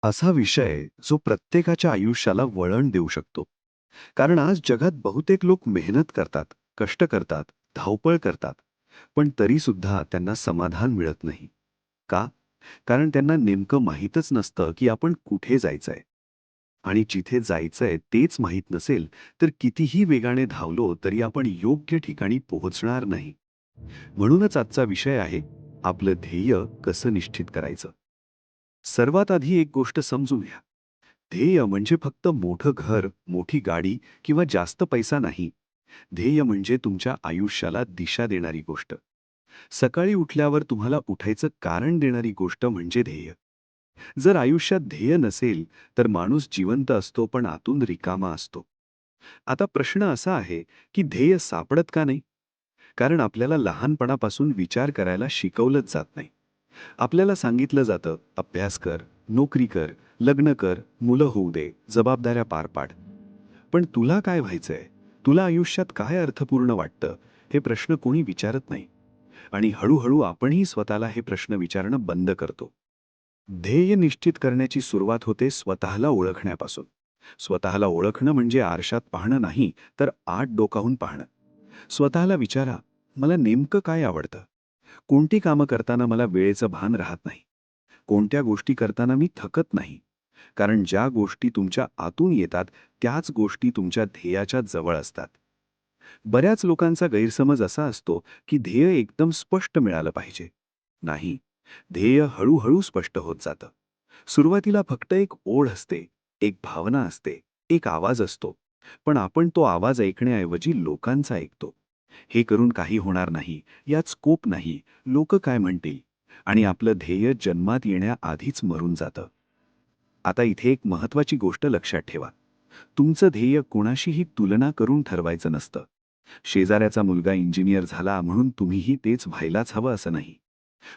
असा विषय जो प्रत्येकाच्या आयुष्याला वळण देऊ शकतो. कारण आज जगात बहुतेक लोक मेहनत करतात, कष्ट करतात, धावपळ करतात, पण तरी सुद्धा त्यांना समाधान मिळत नाही. का? कारण त्यांना नेमकं माहीतच नसतं की आपण कुठे जायचंय. आणि जिथे जायचंय तेच माहीत नसेल तर कितीही वेगाने धावलो तरी आपण योग्य ठिकाणी पोहोचणार नाही. म्हणूनच आजचा विषय आहे, आपलं ध्येय कसं निश्चित करायचं. सर्वात आधी एक गोष्ट समजून घ्या. ध्येय म्हणजे फक्त मोठं घर, मोठी गाडी किंवा जास्त पैसा नाही. ध्येय म्हणजे तुमच्या आयुष्याला दिशा देणारी गोष्ट. सकाळी उठल्यावर तुम्हाला उठायचं कारण देणारी गोष्ट म्हणजे ध्येय. जर आयुष्यात ध्येय नसेल तर माणूस जिवंत असतो पण आतून रिकामा असतो. आता प्रश्न असा आहे की ध्येय सापडत का नाही? कारण आपल्याला लहानपणापासून विचार करायला शिकवलंच जात नाही. आपल्याला सांगितलं जातं, अभ्यास कर, नोकरी कर, लग्न कर, मुलं होऊ दे, जबाबदाऱ्या पार पाड. पण तुला काय व्हायचंय? तुला आयुष्यात काय अर्थपूर्ण वाटतं? हे प्रश्न कोणी विचारत नाही. आणि हळूहळू आपणही स्वतःला हे प्रश्न विचारणं बंद करतो. ध्येय निश्चित करण्याची सुरुवात होते स्वतःला ओळखण्यापासून. स्वतःला ओळखणं म्हणजे आरशात पाहणं नाही, तर आत डोकावून पाहणं. स्वतःला विचारा, मला नेमकं काय आवडतं? कोणती कामं करताना मला वेळेचं भान राहत नाही? कोणत्या गोष्टी करताना मी थकत नाही? कारण ज्या गोष्टी तुमच्या आतून येतात त्याच गोष्टी तुमच्या ध्येयाच्या जवळ असतात. बऱ्याच लोकांचा गैरसमज असा असतो की ध्येय एकदम स्पष्ट मिळालं पाहिजे. नाही, ध्येय हळूहळू स्पष्ट होत जातं. सुरुवातीला फक्त एक ओढ असते, एक भावना असते, एक आवाज असतो. पण आपण तो आवाज ऐकण्याऐवजी लोकांचा ऐकतो. हे करून काही होणार नाही, यात स्कोप नाही, लोक काय म्हणतील, आणि आपलं ध्येय जन्मात येण्याआधीच मरून जातं. आता इथे एक महत्वाची गोष्ट लक्षात ठेवा. तुमचं ध्येय कोणाशीही तुलना करून ठरवायचं नसतं. शेजाऱ्याचा मुलगा इंजिनियर झाला म्हणून तुम्हीही तेच व्हायलाच हवं असं नाही.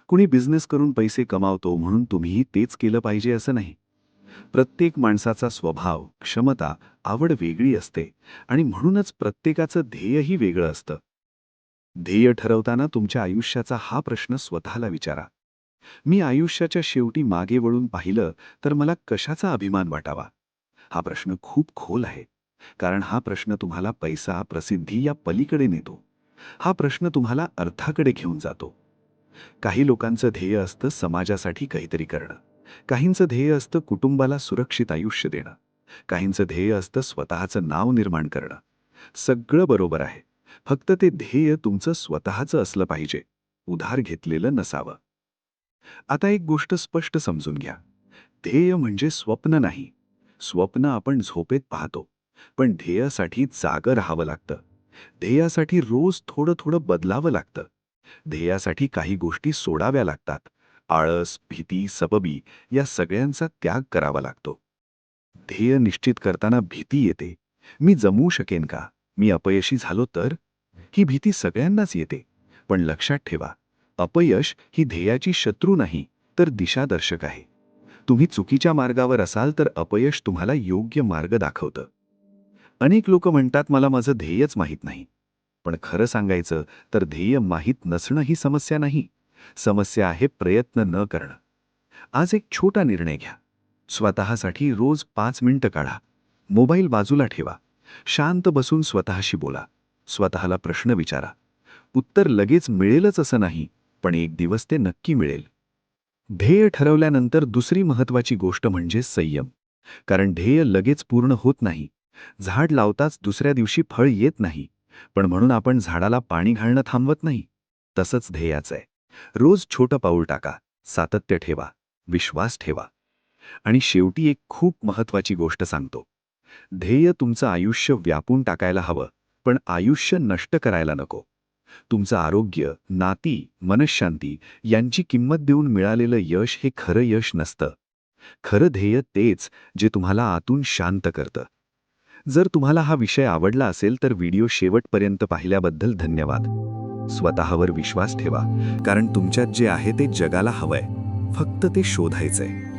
कुणी बिझनेस करून पैसे कमावतो म्हणून तुम्हीही तेच केलं पाहिजे असं नाही. प्रत्येक माणसाचा स्वभाव, क्षमता, आवड वेगळी असते आणि म्हणूनच प्रत्येकाचं ध्येयही वेगळं असतं. ध्येय ठरवताना तुमच्या आयुष्याचा हा प्रश्न स्वतःला विचारा. मी आयुष्याच्या शेवटी मागे वळून पाहिलं तर मला कशाचा अभिमान वाटावा? हा प्रश्न खूप खोल आहे. कारण हा प्रश्न तुम्हाला पैसा, प्रसिद्धी या पलीकडे नेतो. हा प्रश्न तुम्हाला अर्थाकडे घेऊन जातो. काही लोकांचं ध्येय असतं समाजासाठी काहीतरी करणं. काहींचं ध्येय असतं कुटुंबाला सुरक्षित आयुष्य देणं. काहींचं ध्येय असतं स्वतःचं नाव निर्माण करणं. सगळं बरोबर आहे. फक्त ते ध्येय तुमचं स्वतःचं असलं पाहिजे, उधार घेतलेलं नसावं. आता एक गोष्ट स्पष्ट समजून घ्या. ध्येय म्हणजे स्वप्न नाही. स्वप्न आपण झोपेत पाहतो. पण ध्येयासाठी जागं राहावं लागतं. ध्येयासाठी रोज थोडं थोडं बदलावं लागतं. ध्येयासाठी काही गोष्टी सोडाव्या लागतात. आळस, भीती, सबबी या सगळ्यांचा त्याग करावा लागतो. ध्येय निश्चित करताना भीती येते. मी जमवू शकेन का? मी अपयशी झालो तर? ही भीती सगळ्यांनाच येते. पण लक्षात ठेवा, अपयश ही ध्येयाची शत्रू नाही, तर दिशादर्शक आहे. तुम्ही चुकीच्या मार्गावर असाल तर अपयश तुम्हाला योग्य मार्ग दाखवतं. अनेक लोक म्हणतात, मला माझं ध्येयच माहीत नाही. पण खरं सांगायचं तर ध्येय माहीत नसणं ही समस्या नाही. समस्या आहे प्रयत्न न करणं. आज एक छोटा निर्णय घ्या. स्वतःसाठी रोज 5 मिनिटं काढा. मोबाईल बाजूला ठेवा. शांत बसून स्वतःशी बोला. स्वतःला प्रश्न विचारा. उत्तर लगेच मिळेलच असं नाही, पण एक दिवस ते नक्की मिळेल. ध्येय ठरवल्यानंतर दुसरी महत्वाची गोष्ट म्हणजे संयम. कारण ध्येय लगेच पूर्ण होत नाही. झाड लावताच दुसऱ्या दिवशी फळ येत नाही. पण म्हणून आपण झाडाला पाणी घालणं थांबवत नाही. तसंच ध्येयाचं आहे. रोज छोटं पाऊल टाका, सातत्य ठेवा, विश्वास ठेवा. आणि शेवटी एक खूप महत्वाची गोष्ट सांगतो. ध्येय तुमचं आयुष्य व्यापून टाकायला हवं, पण आयुष्य नष्ट करायला नको. तुमचं आरोग्य, नाती, मनःशांती यांची किंमत देऊन मिळालेलं यश हे खरं यश नसतं. खरं ध्येय तेच जे तुम्हाला आतून शांत करतं. जर तुम्हाला हा विषय आवडला असेल तर व्हिडिओ शेवटपर्यंत पाहिल्याबद्दल धन्यवाद. स्वतःवर विश्वास ठेवा, कारण तुमच्यात जे आहे ते जगाला हवंय. फक्त ते शोधायचंय.